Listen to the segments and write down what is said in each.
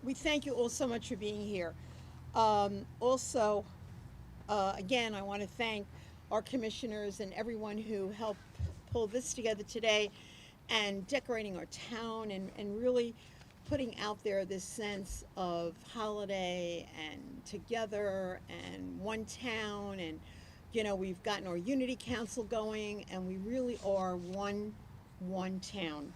We thank you all so much for being here. Again, I want to thank our commissioners and everyone who helped pull this together today and decorating our town and really putting out there this sense of holiday and together and one town. And, you know, we've gotten our Unity Council going, and we really are one town.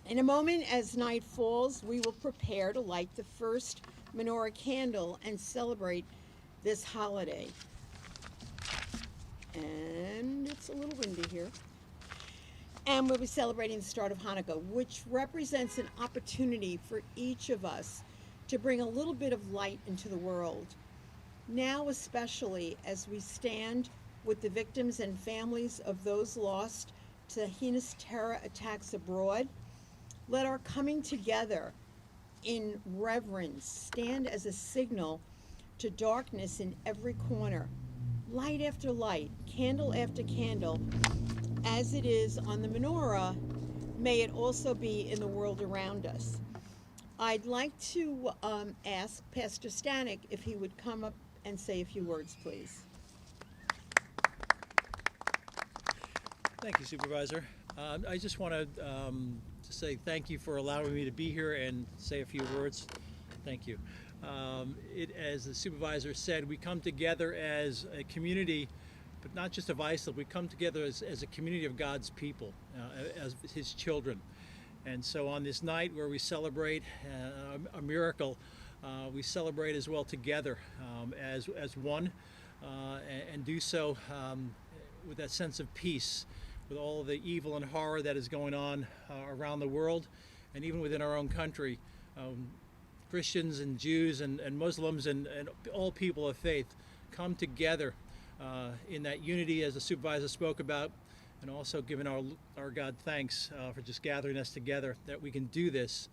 In a moment, as night falls, we will prepare to light the first menorah candle and celebrate this holiday. And it's a little windy here. And we'll be celebrating the start of Hanukkah, which represents an opportunity for each of us to bring a little bit of light into the world. Now, especially as we stand with the victims and families of those lost to the heinous terror attacks abroad, let our coming together in reverence stand as a signal to darkness in every corner. Light after light, candle after candle, as it is on the menorah, may it also be in the world around us. I'd like to ask Pastor Staneck if he would come up and say a few words, please. Thank you, Supervisor. I just want to say thank you for allowing me to be here and say a few words. Thank you. As the Supervisor said, we come together as a community, but not just of Islip. We come together as a community of God's people, as His children. And so on this night where we celebrate a miracle, we celebrate as well together as one, and do so with that sense of peace, with all of the evil and horror that is going on around the world, and even within our own country. Christians and Jews and Muslims and all people of faith come together in that unity, as the Supervisor spoke about, and also giving our God thanks for just gathering us together, that we can do this.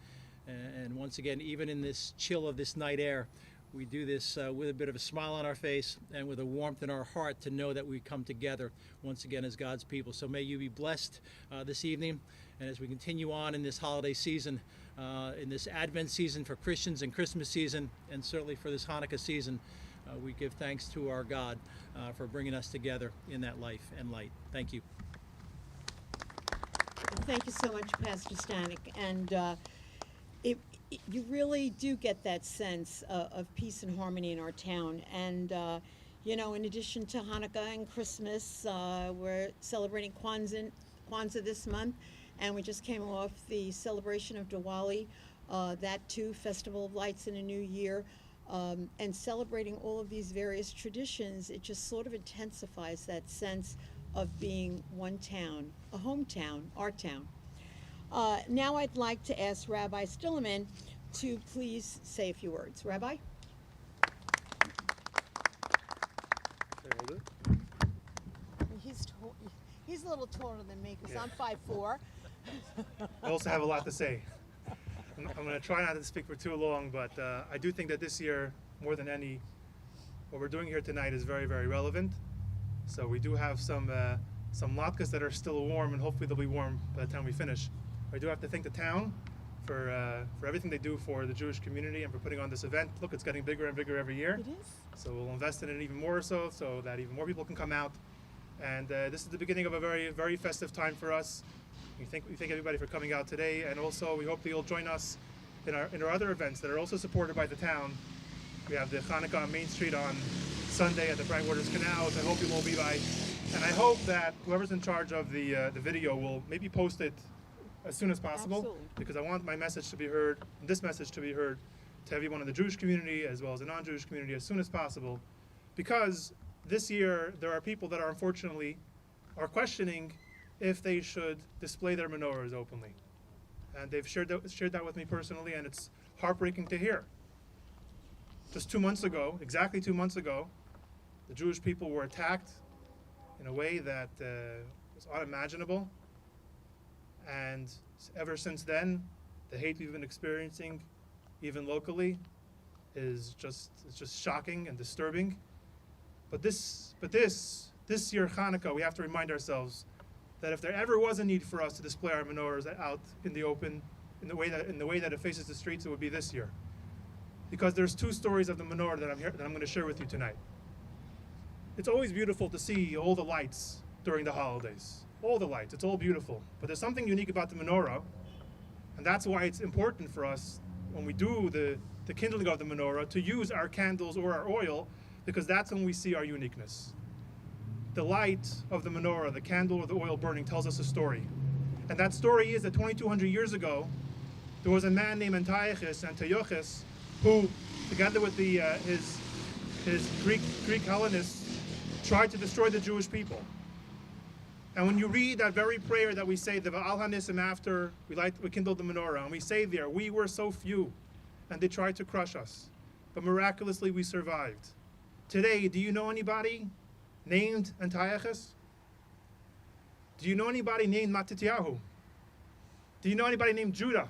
And once again, even in this chill of this night air, we do this with a bit of a smile on our face and with a warmth in our heart to know that we come together once again as God's people. So may you be blessed this evening, and as we continue on in this holiday season, in this Advent season for Christians and Christmas season, and certainly for this Hanukkah season, we give thanks to our God for bringing us together in that life and light. Thank you. Thank you so much, Pastor Staneck. And you really do get that sense of peace and harmony in our town. And, you know, in addition to Hanukkah and Christmas, we're celebrating Kwanzaa this month. And we just came off the celebration of Diwali, that too, Festival of Lights in a New Year. And celebrating all of these various traditions, it just sort of intensifies that sense of being one town, a hometown, our town. Now I'd like to ask Rabbi Stillerman to please say a few words. Rabbi? He's a little taller than me because I'm 5'4". I also have a lot to say. I'm going to try not to speak for too long, but I do think that this year, more than any, what we're doing here tonight is very, very relevant. So we do have some latkes that are still warm, and hopefully they'll be warm by the time we finish. I do have to thank the town for everything they do for the Jewish community and for putting on this event. Look, it's getting bigger and bigger every year. It is. So we'll invest in it even more so that even more people can come out. And this is the beginning of a very, very festive time for us. We thank everybody for coming out today, and also we hope that you'll join us in our other events that are also supported by the town. We have the Hanukkah on Main Street on Sunday at the Brightwaters Canal, which I hope you will be by. And I hope that whoever's in charge of the video will maybe post it as soon as possible. Absolutely. Because I want my message to be heard, this message to be heard to everyone in the Jewish community as well as the non-Jewish community as soon as possible. Because this year there are people that are unfortunately questioning if they should display their menorahs openly. And they've shared that with me personally, and it's heartbreaking to hear. Just 2 months ago, exactly 2 months ago, the Jewish people were attacked in a way that was unimaginable. And ever since then, the hate we've been experiencing, even locally, is just shocking and disturbing. But this year Hanukkah, we have to remind ourselves that if there ever was a need for us to display our menorahs out in the open, in the way that it faces the streets, it would be this year. Because there's two stories of the menorah that I'm going to share with you tonight. It's always beautiful to see all the lights during the holidays. All the lights, it's all beautiful. But there's something unique about the menorah, and that's why it's important for us when we do the kindling of the menorah to use our candles or our oil, because that's when we see our uniqueness. The light of the menorah, the candle or the oil burning, tells us a story. And that story is that 2,200 years ago, there was a man named Antiochus who, together with his Greek Hellenists, tried to destroy the Jewish people. And when you read that very prayer that we say, the Va'al HaNisim, after we kindled the menorah, and we say there, we were so few, and they tried to crush us, but miraculously we survived. Today, do you know anybody named Antiochus? Do you know anybody named Matityahu? Do you know anybody named Judah?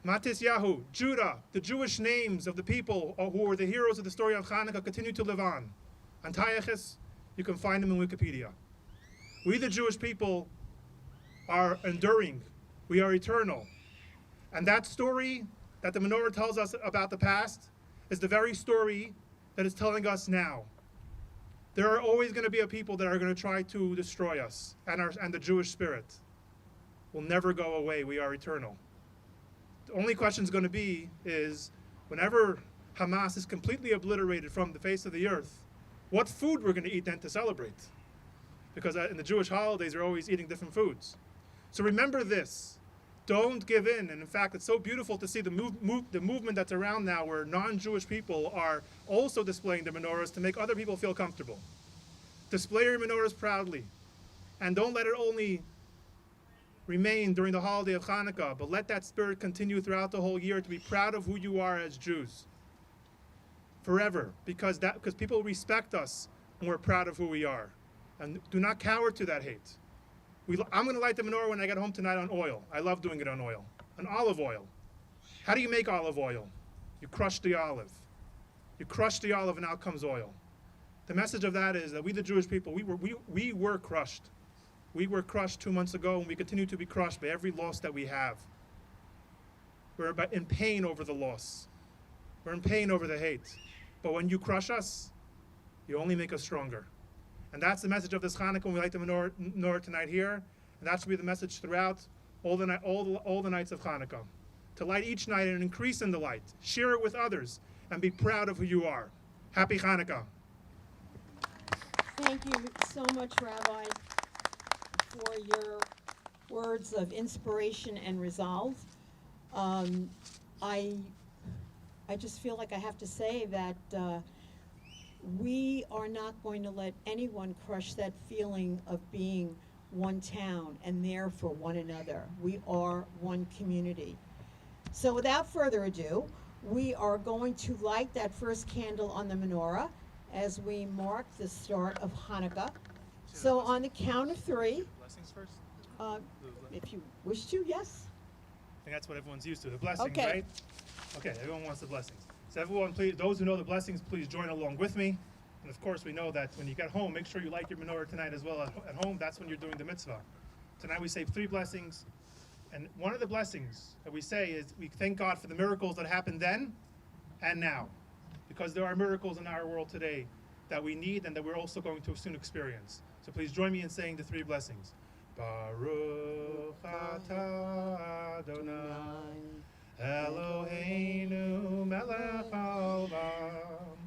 Matityahu, Judah, the Jewish names of the people who were the heroes of the story of Hanukkah continue to live on. Antiochus, you can find him in Wikipedia. We, the Jewish people, are enduring. We are eternal. And that story that the menorah tells us about the past is the very story that is telling us now. There are always going to be a people that are going to try to destroy us, and the Jewish spirit will never go away. We are eternal. The only question is going to be is, whenever Hamas is completely obliterated from the face of the earth, what food we're going to eat then to celebrate? Because in the Jewish holidays, they're always eating different foods. So remember this. Don't give in. And in fact, it's so beautiful to see the movement that's around now where non-Jewish people are also displaying their menorahs to make other people feel comfortable. Display your menorahs proudly. And don't let it only remain during the holiday of Hanukkah, but let that spirit continue throughout the whole year to be proud of who you are as Jews. Forever. Because people respect us when we're proud of who we are. And do not cower to that hate. I'm going to light the menorah when I get home tonight on oil. I love doing it on oil. On olive oil. How do you make olive oil? You crush the olive. You crush the olive and out comes oil. The message of that is that we, the Jewish people, we were crushed. We were crushed 2 months ago, and we continue to be crushed by every loss that we have. We're in pain over the loss. We're in pain over the hate. But when you crush us, you only make us stronger. And that's the message of this Hanukkah when we light the menorah tonight here. And that should be the message throughout all the nights of Hanukkah. To light each night and increase in the light. Share it with others and be proud of who you are. Happy Hanukkah. Thank you so much, Rabbi, for your words of inspiration and resolve. I just feel like I have to say that we are not going to let anyone crush that feeling of being one town and there for one another. We are one community. So without further ado, we are going to light that first candle on the menorah as we mark the start of Hanukkah. So on the count of three, Blessings first? if you wish to, yes. I think that's what everyone's used to, the blessings, Okay. right? Okay, everyone wants the blessings. So everyone, please, those who know the blessings, please join along with me. And of course, we know that when you get home, make sure you light your menorah tonight as well at home. That's when you're doing the mitzvah. Tonight we say 3 blessings. And one of the blessings that we say is we thank God for the miracles that happened then and now. Because there are miracles in our world today that we need and that we're also going to soon experience. So please join me in saying the 3 blessings. Baruch atah Adonai Eloheinu melech haolam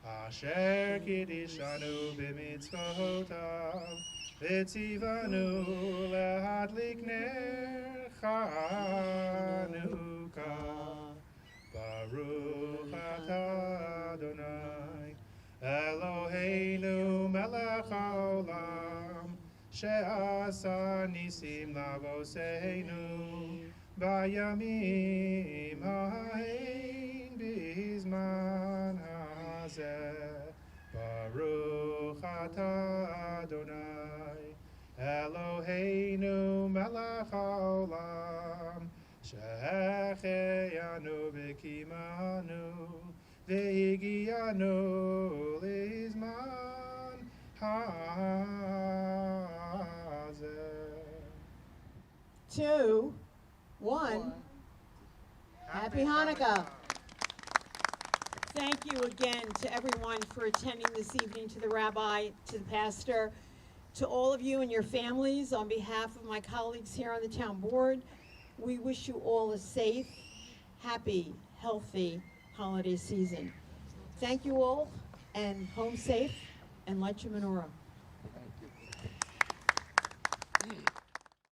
asher kiddushanu b'mitzvotav v'tzivanu lehadlik ner Chanukah. Baruch atah Adonai Eloheinu melech haolam she'asa nisim lavoseinu Bayamim ha'ein bizman hazeh Baruch atah Adonai Eloheinu melech haolam She'echeyanu v'kimanu v'higiyanu lizman hazeh. 2, one. Happy Hanukkah. Thank you again to everyone for attending this evening, to the rabbi, to the pastor, to all of you and your families. On behalf of my colleagues here on the town board, we wish you all a safe, happy, healthy holiday season. Thank you all, and home safe, and light your menorah.